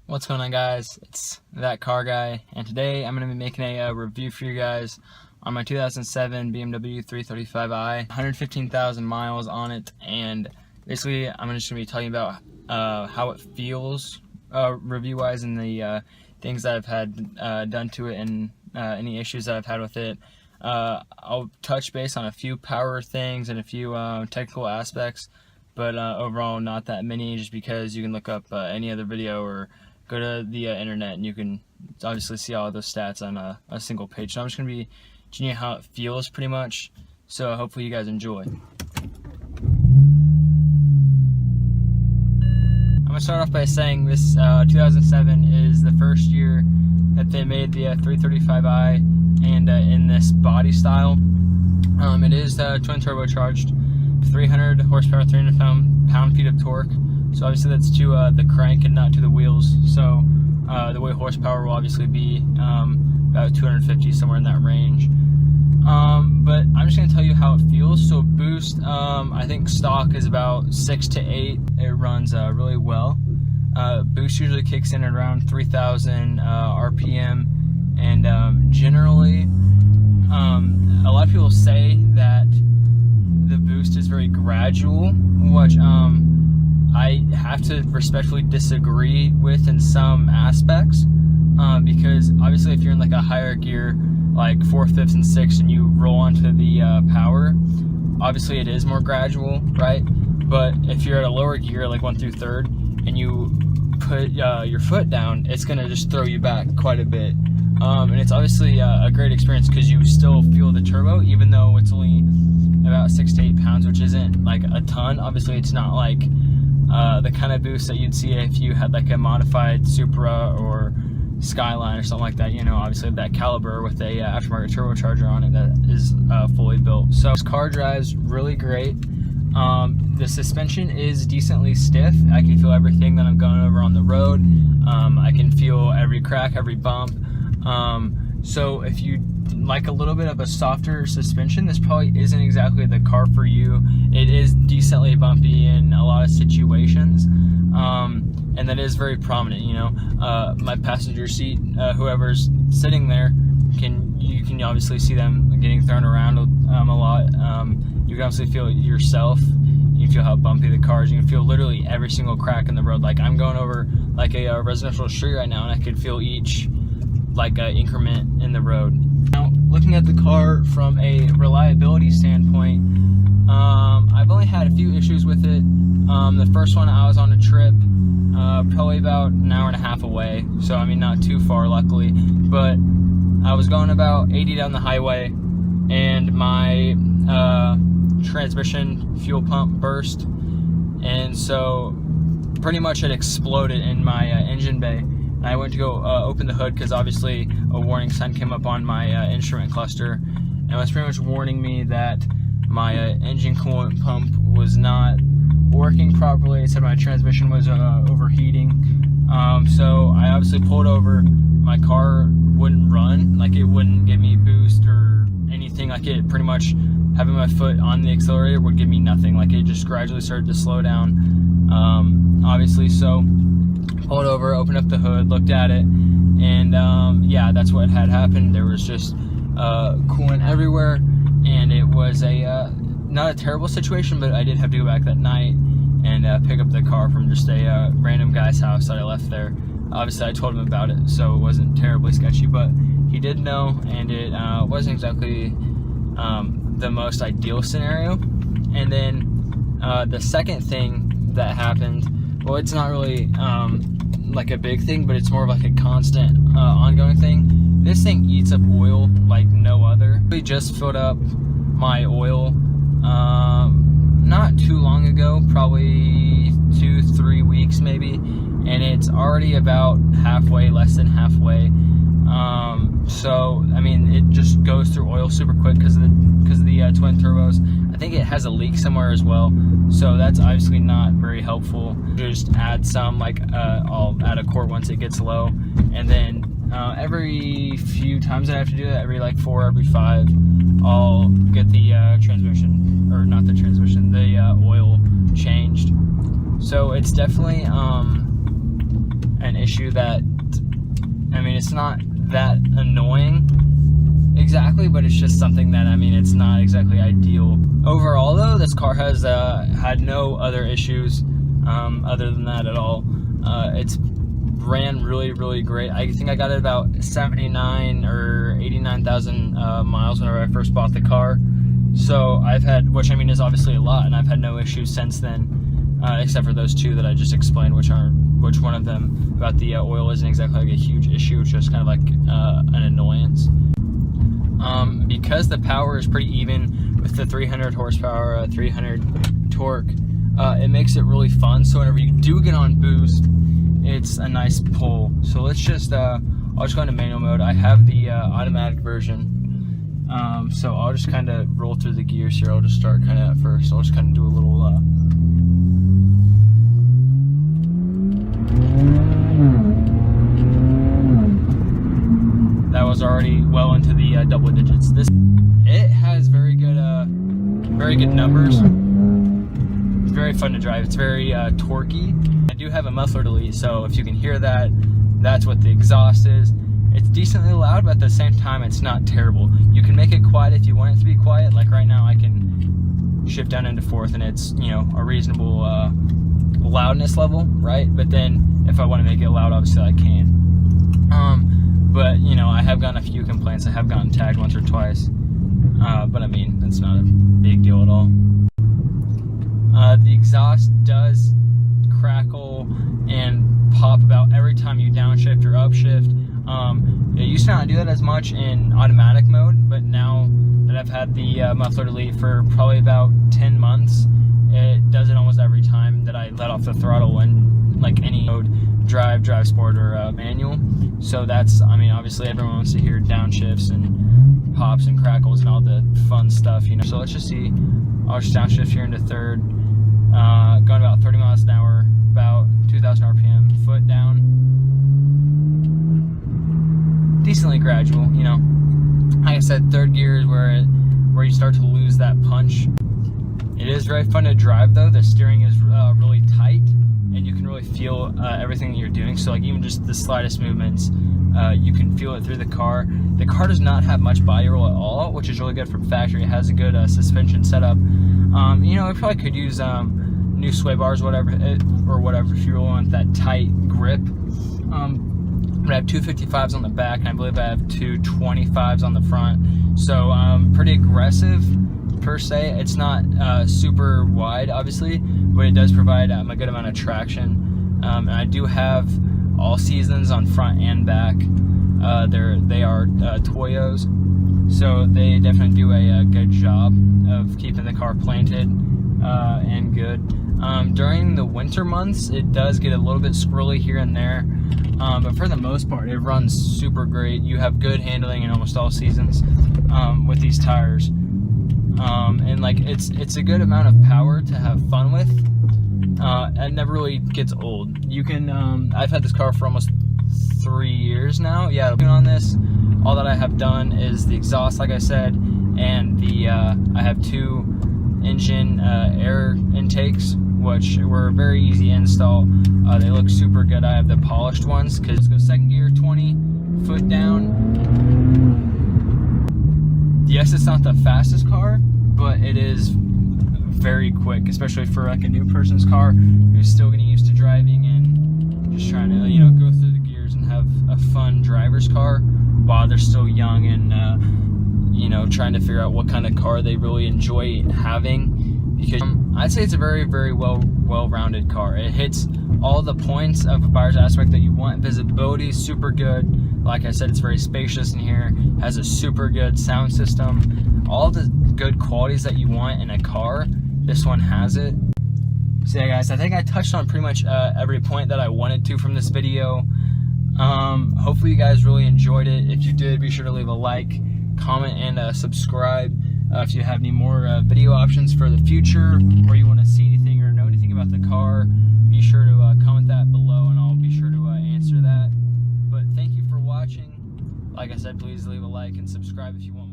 What's going on, guys? It's that car guy, and today I'm going to be making a review for you guys on my 2007 BMW 335i. 115,000 miles on it, and basically I'm just going to be talking about how it feels review-wise and the things that I've had done to it and any issues that I've had with it. I'll touch base on a few power things and a few technical aspects, but overall not that many, just because you can look up any other video or go to the internet and you can obviously see all those stats on a single page. So I'm just going to be showing you how it feels pretty much, so hopefully you guys enjoy. I'm going to start off by saying this 2007 is the first year that they made the 335i, and in this body style. It is twin turbocharged, 300 horsepower, 300 pound-feet of torque. So obviously that's to the crank and not to the wheels. So the weight horsepower will obviously be about 250, somewhere in that range. But I'm just going to tell you how it feels. So boost, I think stock is about 6 to 8. It runs really well. Boost usually kicks in at around 3,000 RPM, and generally a lot of people say that the boost is very gradual, which I have to respectfully disagree with in some aspects, because obviously if you're in like a higher gear, like 4th, 5th, and 6th, and you roll onto the power, obviously it is more gradual, right? But if you're at a lower gear, like 1 through 3rd, and you put your foot down, it's gonna just throw you back quite a bit. And it's obviously a great experience because you still feel the turbo, even though it's only about 6 to 8 pounds, which isn't like a ton. Obviously it's not like the kind of boost that you'd see if you had like a modified Supra or Skyline or something like that, you know, obviously that caliber with a aftermarket turbocharger on it that is fully built. So this car drives really great. The suspension is decently stiff. I can feel everything that I'm going over on the road. I can feel every crack, every bump. So if you like a little bit of a softer suspension, this probably isn't exactly the car for you. It is decently bumpy in a lot of situations, and that is very prominent, you know. My passenger seat, whoever's sitting there, you can obviously see them getting thrown around a lot. You can obviously feel it yourself. You can feel how bumpy the car is. You can feel literally every single crack in the road. Like I'm going over like a residential street right now, and I could feel each like increment in the road. Now, looking at the car from a reliability standpoint, I've only had a few issues with it. The first one, I was on a trip, probably about an hour and a half away, so I mean not too far luckily, but I was going about 80 down the highway, and my transmission fuel pump burst, and so pretty much it exploded in my engine bay. I went to go open the hood because obviously a warning sign came up on my instrument cluster, and it was pretty much warning me that my engine coolant pump was not working properly. It said my transmission was overheating. So I obviously pulled over. My car wouldn't run, like it wouldn't give me boost or anything. Like it pretty much having my foot on the accelerator would give me nothing. Like it just gradually started to slow down, obviously. So pulled over, opened up the hood, looked at it, and yeah, that's what had happened. There was just coolant everywhere, and it was not a terrible situation, but I did have to go back that night and pick up the car from just a random guy's house that I left there. Obviously I told him about it, so it wasn't terribly sketchy, but he did know, and it wasn't exactly the most ideal scenario. And then the second thing that happened, well, it's not really like a big thing, but it's more of like a constant ongoing thing. This thing eats up oil like no other. We just filled up my oil not too long ago, probably 2-3 weeks maybe, and it's already about halfway, less than halfway. So I mean, it just goes through oil super quick because of the twin turbos. I think it has a leak somewhere as well, so that's obviously not very helpful. Just add some, like I'll add a quart once it gets low, and then every few times I have to do that, every like 4, every 5, I'll get the transmission, or not the transmission, the oil changed. So it's definitely an issue that, I mean, it's not that annoying exactly, but it's just something that, I mean, it's not exactly ideal. Overall though, this car has had no other issues other than that at all. It's ran really great. I think I got it about 79 or 89,000 miles whenever I first bought the car. So I've had, which I mean is obviously a lot, and I've had no issues since then, except for those two that I just explained, which one of them about the oil isn't exactly like a huge issue. It's just kind of like an annoyance. Because the power is pretty even with the 300 horsepower, 300 torque, it makes it really fun. So whenever you do get on boost, it's a nice pull. So let's just, I'll just go into manual mode. I have the automatic version. So I'll just kind of roll through the gears here. I'll just start kind of at first. I'll just kind of do a little, that was already well into the double digits. It has very good numbers. It's very fun to drive. It's very torquey. I do have a muffler delete, so if you can hear that, that's what the exhaust is. It's decently loud, but at the same time, it's not terrible. You can make it quiet if you want it to be quiet. Like right now, I can shift down into fourth, and it's, you know, a reasonable loudness level, right? But then if I want to make it loud, obviously I can. But you know, I have gotten a few complaints. I have gotten tagged once or twice, but I mean, it's not a big deal at all. The exhaust does crackle and pop about every time you downshift or upshift. It used to not do that as much in automatic mode, but now that I've had the muffler delete for probably about 10 months, it does it almost every time that I let off the throttle in like any mode, drive sport, or manual. So that's, I mean, obviously everyone wants to hear downshifts and pops and crackles and all the fun stuff, you know. So let's just see. I'll just downshift here into third, going about 30 miles an hour, about 2,000 RPM, foot down. Decently gradual, you know. Like I said, third gear is where you start to lose that punch. It is very fun to drive though. The steering is really tight, and you can really feel everything that you're doing. So like even just the slightest movements, you can feel it through the car. The car does not have much body roll at all, which is really good from factory. It has a good suspension setup. You know, it probably could use new sway bars, whatever if you want that tight grip. But I have two 55s on the back, and I believe I have two 25s on the front. So pretty aggressive per se. It's not super wide, obviously, but it does provide a good amount of traction. And I do have all seasons on front and back. They are Toyos, so they definitely do a good job of keeping the car planted and good. During the winter months, it does get a little bit squirrely here and there, but for the most part, it runs super great. You have good handling in almost all seasons with these tires, and like it's a good amount of power to have fun with. It never really gets old. You can I've had this car for almost 3 years now. Yeah, on this, all that I have done is the exhaust, like I said, and the I have two engine air intakes, which were very easy to install. They look super good. I have the polished ones. Because let's go second gear, 20, foot down. Yes, it's not the fastest car, but it is very quick, especially for like a new person's car who's still getting used to driving and just trying to, you know, go through the gears and have a fun driver's car while they're still young and you know, trying to figure out what kind of car they really enjoy having. Because I'd say it's a very well-rounded car. It hits all the points of a buyer's aspect that you want. Visibility is super good. Like I said, it's very spacious in here. Has a super good sound system. All the good qualities that you want in a car, this one has it. So yeah, guys, I think I touched on pretty much every point that I wanted to from this video. Hopefully you guys really enjoyed it. If you did, be sure to leave a like, comment, and subscribe. If you have any more video options for the future, or you want to see anything or know anything about the car, be sure to comment that below, and I'll be sure to answer that. But thank you for watching. Like I said, please leave a like and subscribe if you want more.